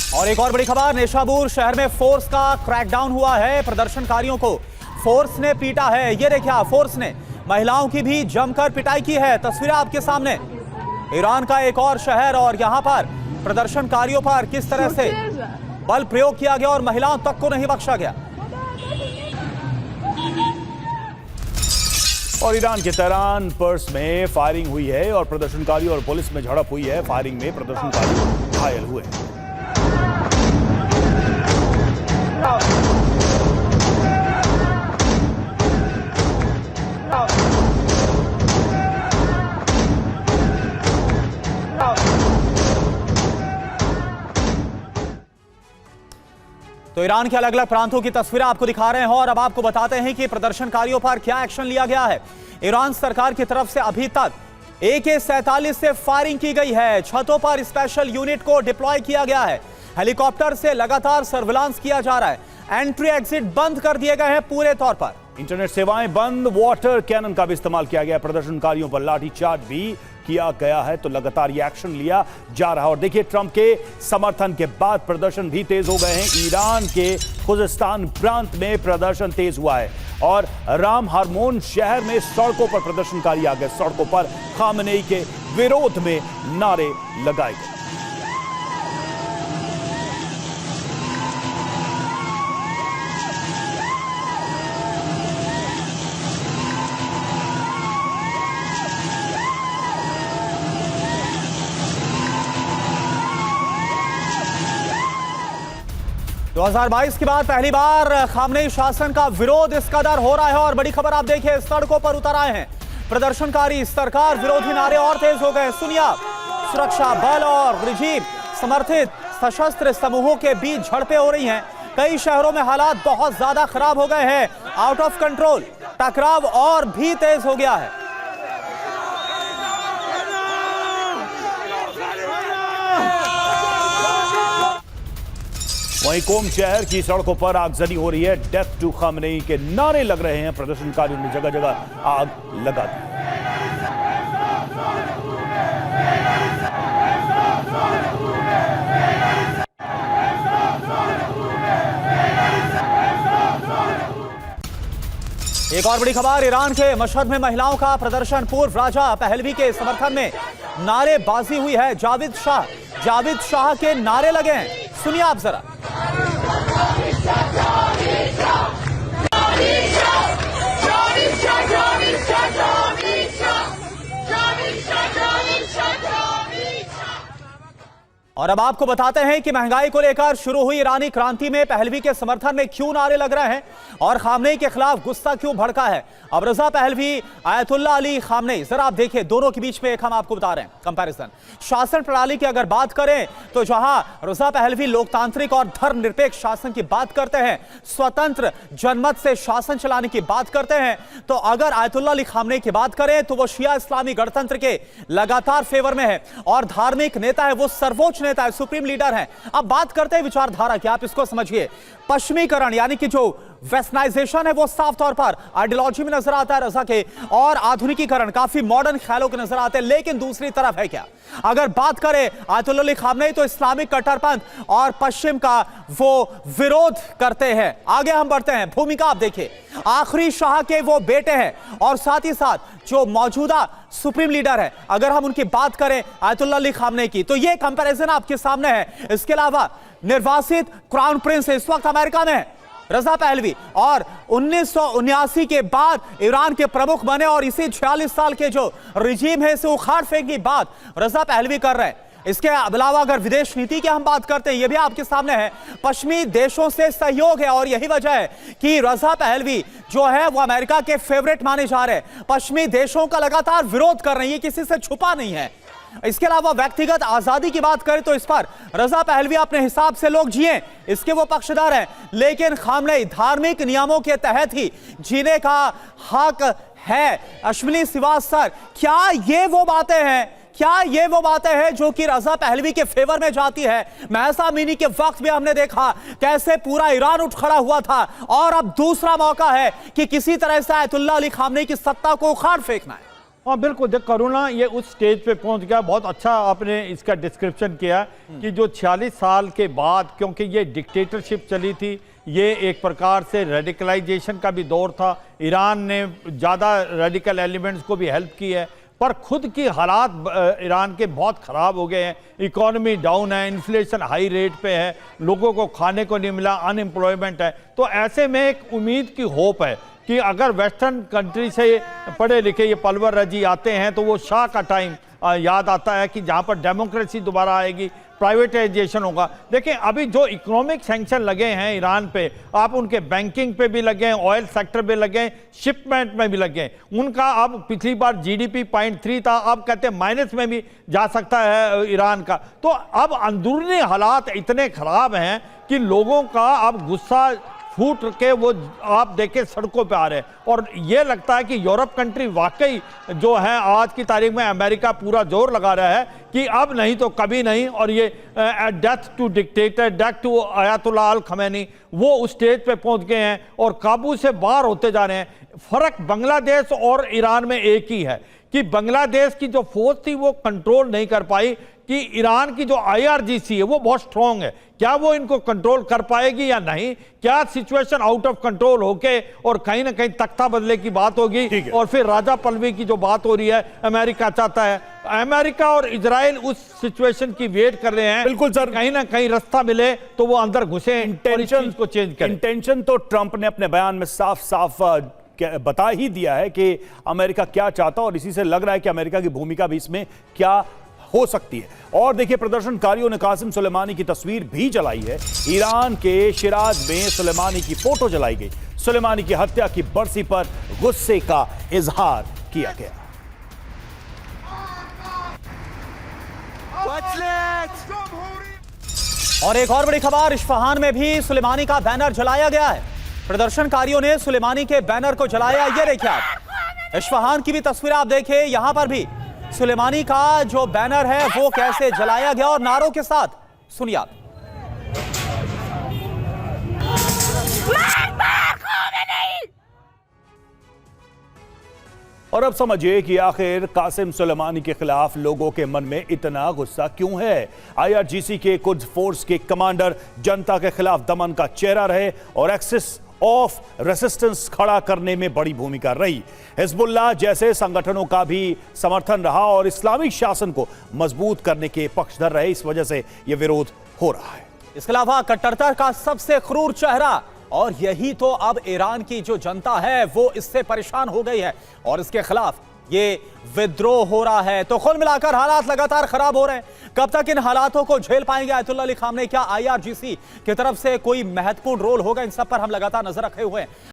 और एक और बड़ी खबर, नेशाबुर शहर में फोर्स का क्रैकडाउन हुआ है। प्रदर्शनकारियों को फोर्स ने पीटा है। ये देखिए, फोर्स ने महिलाओं की भी जमकर पिटाई की है। तस्वीरें आपके सामने। ईरान का एक और शहर और यहां पर प्रदर्शनकारियों पर किस तरह से बल प्रयोग किया गया और महिलाओं तक को नहीं बख्शा गया। और ईरान के तेहरान पर्स में फायरिंग हुई है और प्रदर्शनकारियों और पुलिस में झड़प हुई है। फायरिंग में प्रदर्शनकारी घायल हुए। तो ईरान के अलग अलग प्रांतों की तस्वीरें आपको दिखा रहे हैं और अब आपको बताते हैं कि प्रदर्शनकारियों पर क्या एक्शन लिया गया है। ईरान सरकार की तरफ से अभी तक AK-47 से फायरिंग की गई है। छतों पर स्पेशल यूनिट को डिप्लॉय किया गया है। हेलीकॉप्टर से लगातार सर्विलांस किया जा रहा है। एंट्री एग्जिट बंद कर दिए गए हैं पूरे तौर पर। इंटरनेट सेवाएं बंद, वाटर कैनन का भी इस्तेमाल किया गया। प्रदर्शनकारियों पर लाठीचार्ज भी किया गया है। तो लगातार ये एक्शन लिया जा रहा है। और देखिए, ट्रंप के समर्थन के बाद प्रदर्शन भी तेज हो गए हैं। ईरान के खुजिस्तान प्रांत में प्रदर्शन तेज हुआ है और राम हार्मोन शहर में सड़कों पर प्रदर्शनकारी आ गए। सड़कों पर खामनेई के विरोध में नारे लगाए गए। तो 2022 के बाद पहली बार खामनेई शासन का विरोध इस कदर हो रहा है। और बड़ी खबर आप देखिए, सड़कों पर उतर आए हैं प्रदर्शनकारी। सरकार विरोधी नारे और तेज हो गए। सुनिए आप, सुरक्षा बल और रिजीम समर्थित सशस्त्र समूहों के बीच झड़पें हो रही हैं। कई शहरों में हालात बहुत ज्यादा खराब हो गए हैं, आउट ऑफ कंट्रोल। टकराव और भी तेज हो गया है। वहीं कोम शहर की सड़कों पर आगजनी हो रही है। डेथ टू खामनेई के नारे लग रहे हैं। प्रदर्शनकारियों ने जगह जगह आग लगा दी। एक और बड़ी खबर, ईरान के मशहद में महिलाओं का प्रदर्शन। पूर्व राजा पहलवी के समर्थन में नारेबाजी हुई है। जावेद शाह के नारे लगे हैं। सुनिए आप जरा। और अब आपको बताते हैं कि महंगाई को लेकर शुरू हुई ईरानी क्रांति में पहलवी के समर्थन में क्यों नारे लग रहे हैं और खामनेई के खिलाफ गुस्सा क्यों भड़का है। अब Reza Pahlavi, Ayatollah Ali Khamenei, जरा आप देखिए, दोनों के बीच में एक हम आपको बता रहे हैं कंपैरिजन। शासन प्रणाली की अगर बात करें तो जहां रजा पहलवी लोकतांत्रिक और धर्मनिरपेक्ष शासन की बात करते हैं, स्वतंत्र जनमत से शासन चलाने की बात करते हैं, तो अगर आयतुल्लाह अली खामनेई की बात करें तो वो शिया इस्लामी गणतंत्र के लगातार फेवर में है और धार्मिक नेता है, वो सर्वोच्च नेता है, सुप्रीम लीडर है। अब बात करते हैं विचारधारा की, आप इसको समझिए। पश्चिमीकरण यानी कि जो वेस्टर्नाइजेशन है वो साफ तौर पर आइडियोलॉजी में नजर आता है रजा के, और आधुनिकीकरण काफी मॉडर्न ख्यालों के नजर आते हैं। लेकिन दूसरी तरफ है क्या, अगर बात करें आयतुल्लाह अली खामनेई तो इस्लामिक कट्टरपंथ और पश्चिम का वो विरोध करते हैं। आगे हम बढ़ते हैं, भूमिका आप देखिए। आखिरी शाह के वो बेटे हैं और साथ ही साथ जो मौजूदा सुप्रीम लीडर है, अगर हम उनकी बात करें आयतुल्लाह अली खामनेई की, तो ये कंपैरिजन आपके सामने है। इसके अलावा निर्वासित क्राउन प्रिंस इस वक्त अमेरिका में है, रजा पहलवी, और 1979 के बाद ईरान के प्रमुख बने और इसी 46 साल के जो रिजीम है इसे उखाड़ फेंकने की बात रजा पहलवी कर रहे हैं। इसके अलावा अगर विदेश नीति की हम बात करते हैं, यह भी आपके सामने है। पश्चिमी देशों से सहयोग है और यही वजह है कि रजा पहलवी जो है वो अमेरिका के फेवरेट माने जा रहे हैं। पश्चिमी देशों का लगातार विरोध कर रहे हैं, ये किसी से छुपा नहीं है। इसके अलावा व्यक्तिगत आजादी की बात करें तो इस पर रजा पहलवी अपने हिसाब से लोग जिए, इसके वो पक्षधर हैं। लेकिन खामनेई धार्मिक नियमों के तहत ही जीने का हक है। अश्विनी श्रीवास्तव सर, क्या ये वो बातें हैं, क्या ये वो बातें हैं जो कि रजा पहलवी के फेवर में जाती है? महसा अमीनी के वक्त भी हमने देखा कैसे पूरा ईरान उठ खड़ा हुआ था और अब दूसरा मौका है कि किसी तरह से आयतुल्लाह अली खामनेई की सत्ता को उखाड़ फेंकना है। हाँ बिल्कुल, देख करुणा ये उस स्टेज पे पहुंच गया। बहुत अच्छा आपने इसका डिस्क्रिप्शन किया कि जो 46 साल के बाद, क्योंकि ये डिक्टेटरशिप चली थी, ये एक प्रकार से रेडिकलाइजेशन का भी दौर था, ईरान ने ज़्यादा रेडिकल एलिमेंट्स को भी हेल्प की है, पर खुद की हालात ईरान के बहुत ख़राब हो गए हैं। इकॉनमी डाउन है, इन्फ्लेशन हाई रेट पे है, लोगों को खाने को नहीं मिला, अनएम्प्लॉयमेंट है। तो ऐसे में एक उम्मीद की होप है कि अगर वेस्टर्न कंट्री से पढ़े लिखे ये पलवर रजी आते हैं तो वो शाह का टाइम याद आता है कि जहाँ पर डेमोक्रेसी दोबारा आएगी, प्राइवेटाइजेशन होगा। देखिए अभी जो इकोनॉमिक सैंक्शन लगे हैं ईरान पे, आप उनके बैंकिंग पे भी लगे हैं, ऑयल सेक्टर पे लगे हैं, शिपमेंट में भी लगे हैं। उनका अब पिछली बार जीडीपी 0.3 था, अब कहते हैं माइनस में भी जा सकता है ईरान का। तो अब अंदरूनी हालात इतने खराब हैं कि लोगों का अब गुस्सा फूट के वो आप देखें सड़कों पे आ रहे हैं। और ये लगता है कि यूरोप कंट्री वाकई जो है आज की तारीख में, अमेरिका पूरा जोर लगा रहा है कि अब नहीं तो कभी नहीं, और ये death to dictator, death to Ayatollah al Khamenei, वो उस स्टेज पे पहुंच गए हैं और काबू से बाहर होते जा रहे हैं। फर्क बांग्लादेश और ईरान में एक ही है कि बांग्लादेश की जो फौज थी वो कंट्रोल नहीं कर पाई, कि ईरान की जो IRGC है वो बहुत स्ट्रांग है, क्या वो इनको कंट्रोल कर पाएगी या नहीं, क्या सिचुएशन आउट ऑफ कंट्रोल होके और कहीं ना कहीं तख्ता बदले की बात होगी। और फिर राजा पलवी की जो बात हो रही है, अमेरिका चाहता है, अमेरिका और इजराइल उस सिचुएशन की वेट कर रहे हैं। बिल्कुल सर, कहीं ना कहीं रास्ता मिले तो वो अंदर घुसे, इंटेंशन को चेंज करें। इंटेंशन तो ट्रंप ने अपने बयान में साफ साफ बता ही दिया है कि अमेरिका क्या चाहता है, और इसी से लग रहा है कि अमेरिका की भूमिका भी इसमें क्या हो सकती है। और देखिए प्रदर्शनकारियों ने कासिम सुलेमानी की तस्वीर भी जलाई है। ईरान के शिराज में सुलेमानी की फोटो जलाई गई। सुलेमानी की हत्या की बरसी पर गुस्से का इजहार किया गया। और एक और बड़ी खबर, इस्फहान में भी सुलेमानी का बैनर जलाया गया है। प्रदर्शनकारियों ने सुलेमानी के बैनर को जलाया। ये देखिए आप, इस्फहान की भी तस्वीर आप देखिए, यहां पर भी सुलेमानी का जो बैनर है वो कैसे जलाया गया और नारों के साथ। सुनिए आप। और अब समझिए कि आखिर कासिम सुलेमानी के खिलाफ लोगों के मन में इतना गुस्सा क्यों है। IRGC के कुछ फोर्स के कमांडर जनता के खिलाफ दमन का चेहरा रहे और एक्सिस ऑफ रेसिस्टेंस खड़ा करने में बड़ी भूमिका रही। हिजबुल्लाह जैसे संगठनों का भी समर्थन रहा और इस्लामिक शासन को मजबूत करने के पक्षधर रहे। इस वजह से यह विरोध हो रहा है। इसके अलावा कट्टरता का सबसे क्रूर चेहरा, और यही तो अब ईरान की जो जनता है वो इससे परेशान हो गई है और इसके खिलाफ ये विद्रोह हो रहा है। तो कुल मिलाकर हालात लगातार खराब हो रहे हैं। कब तक इन हालातों को झेल पाएंगे आयतुल्लाह अली खामनेई? क्या IRGC की तरफ से कोई महत्वपूर्ण रोल होगा? इन सब पर हम लगातार नजर रखे हुए हैं।